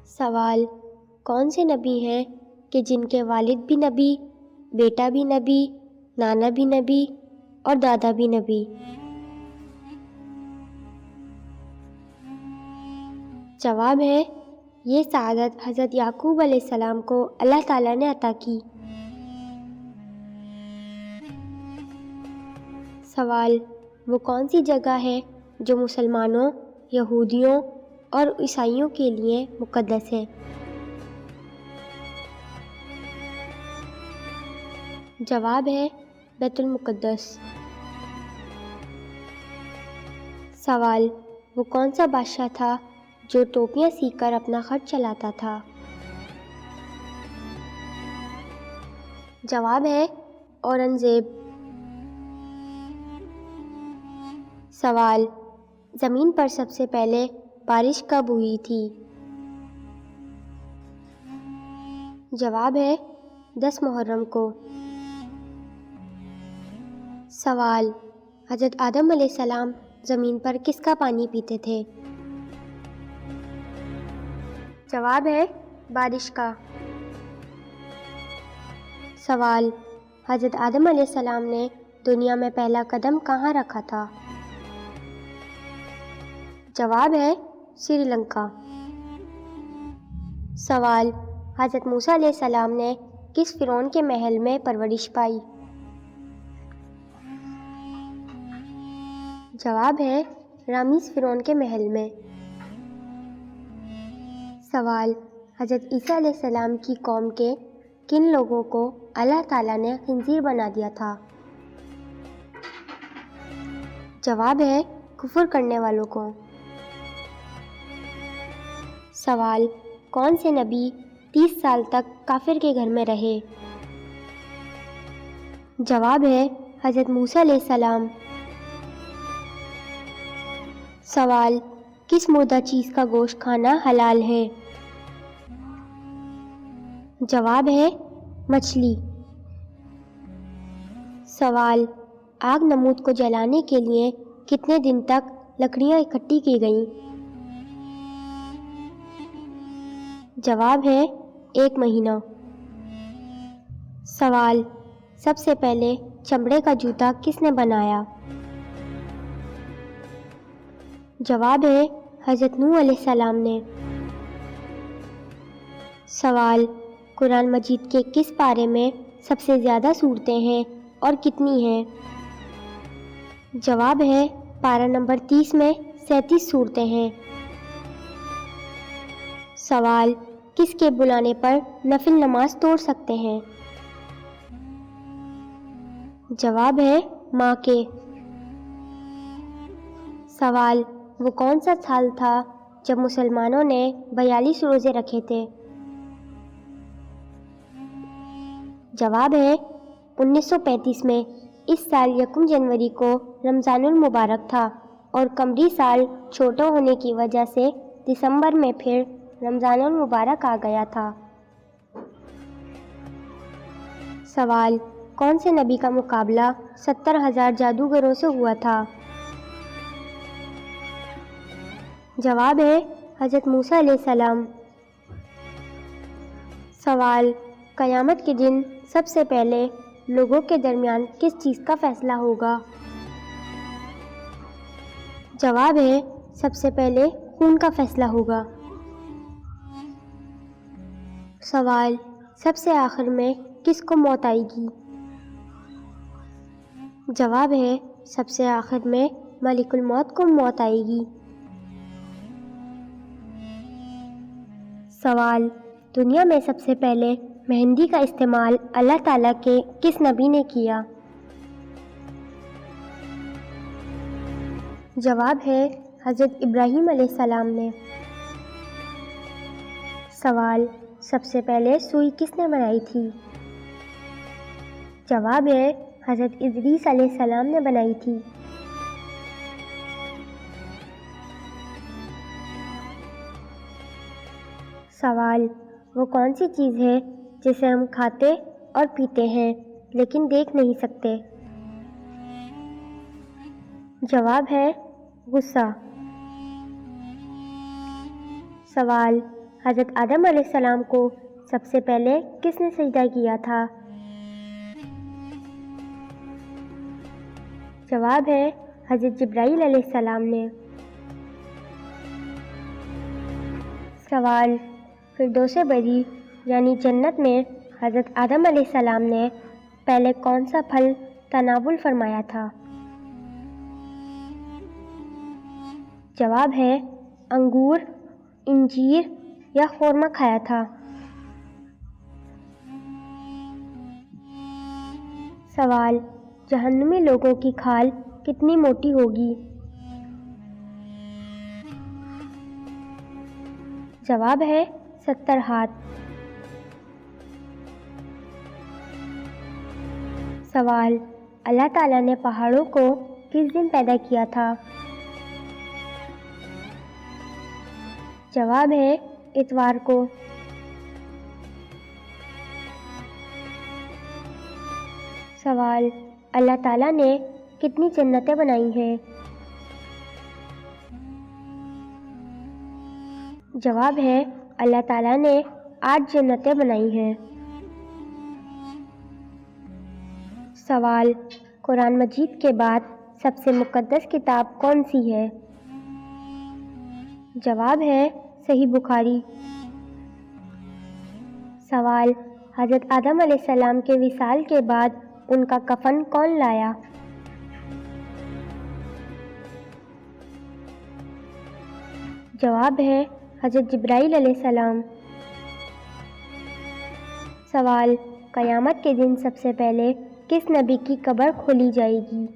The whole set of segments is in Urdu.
سوال: کون سے نبی ہیں کہ جن کے والد بھی نبی، بیٹا بھی نبی، نانا بھی نبی اور دادا بھی نبی؟ جواب ہے، یہ سعادت حضرت یعقوب علیہ السلام کو اللہ تعالیٰ نے عطا کی۔ سوال: وہ کون سی جگہ ہے جو مسلمانوں، یہودیوں اور عیسائیوں کے لیے مقدس ہے؟ جواب ہے، بیت المقدس۔ سوال: وہ کون سا بادشاہ تھا جو ٹوپیاں سیکھ کر اپنا خرچ چلاتا تھا؟ جواب ہے، اورنگزیب۔ سوال: زمین پر سب سے پہلے بارش کب ہوئی تھی؟ جواب ہے، 10 محرم کو۔ سوال: حضرت آدم علیہ السلام زمین پر کس کا پانی پیتے تھے؟ جواب ہے، بارش کا۔ سوال: حضرت آدم علیہ السلام نے دنیا میں پہلا قدم کہاں رکھا تھا؟ جواب ہے، سری لنکا۔ سوال: حضرت موسیٰ علیہ السلام نے کس فرعون کے محل میں پرورش پائی؟ جواب ہے، رامیس فرعون کے محل میں۔ سوال: حضرت عیسیٰ علیہ السلام کی قوم کے کن لوگوں کو اللہ تعالیٰ نے خنزیر بنا دیا تھا؟ جواب ہے، کفر کرنے والوں کو۔ سوال: کون سے نبی 30 سال تک کافر کے گھر میں رہے؟ جواب ہے، حضرت موسیٰ علیہ السلام۔ سوال: کس مردہ چیز کا گوشت کھانا حلال ہے؟ جواب ہے، مچھلی۔ سوال: آگ نمرود کو جلانے کے لیے کتنے دن تک لکڑیاں اکٹھی کی گئیں؟ جواب ہے، 1 مہینہ۔ سوال: سب سے پہلے چمڑے کا جوتا کس نے بنایا؟ جواب ہے، حضرت نوح علیہ السلام نے۔ سوال: قرآن مجید کے کس پارے میں سب سے زیادہ سورتیں ہیں اور کتنی ہیں؟ جواب ہے، پارہ نمبر 30 میں 37 سورتیں ہیں۔ سوال: کس کے بلانے پر نفل نماز توڑ سکتے ہیں؟ جواب ہے، ماں کے۔ سوال: وہ کون سا سال تھا جب مسلمانوں نے 42 روزے رکھے تھے؟ جواب ہے، 1935 میں۔ اس سال 1 جنوری کو رمضان المبارک تھا اور قمری سال چھوٹا ہونے کی وجہ سے دسمبر میں پھر رمضان المبارک آ گیا تھا۔ سوال: کون سے نبی کا مقابلہ 70,000 جادوگروں سے ہوا تھا؟ جواب ہے، حضرت موسیٰ علیہ السلام۔ سوال: قیامت کے دن سب سے پہلے لوگوں کے درمیان کس چیز کا فیصلہ ہوگا؟ جواب ہے، سب سے پہلے خون کا فیصلہ ہوگا۔ سوال: سب سے آخر میں کس کو موت آئے گی؟ جواب ہے، سب سے آخر میں ملک الموت کو موت آئے گی۔ سوال: دنیا میں سب سے پہلے مہندی کا استعمال اللہ تعالیٰ کے کس نبی نے کیا؟ جواب ہے، حضرت ابراہیم علیہ السلام نے۔ سوال: سب سے پہلے سوئی کس نے بنائی تھی؟ جواب ہے، حضرت ادریس علیہ السلام نے بنائی تھی۔ سوال: وہ کون سی چیز ہے جسے ہم کھاتے اور پیتے ہیں لیکن دیکھ نہیں سکتے؟ جواب ہے، غصہ۔ سوال: حضرت آدم علیہ السلام کو سب سے پہلے کس نے سجدہ کیا تھا؟ جواب ہے حضرت جبرائیل علیہ السلام نے۔ سوال، فردوس بری یعنی جنت میں حضرت آدم علیہ السلام نے پہلے کون سا پھل تناول فرمایا تھا؟ جواب ہے انگور، انجیر یا خورما کھایا تھا۔ سوال، جہنمی لوگوں کی کھال کتنی موٹی ہوگی؟ جواب ہے 70 ہاتھ۔ سوال، اللہ تعالیٰ نے پہاڑوں کو کس دن پیدا کیا تھا؟ جواب ہے اتوار کو۔ سوال، اللہ تعالیٰ نے کتنی جنتیں بنائی ہیں؟ جواب ہے اللہ تعالیٰ نے 8 جنتیں بنائی ہیں۔ سوال، قرآن مجید کے بعد سب سے مقدس کتاب کون سی ہے؟ جواب ہے صحیح بخاری۔ سوال، حضرت آدم علیہ السلام کے وصال کے بعد ان کا کفن کون لایا؟ جواب ہے حضرت جبرائیل علیہ السلام۔ سوال، قیامت کے دن سب سے پہلے کس نبی کی قبر کھولی جائے گی؟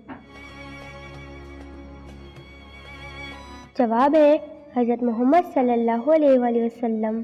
جواب ہے حضرت محمد صلی اللہ علیہ وسلم۔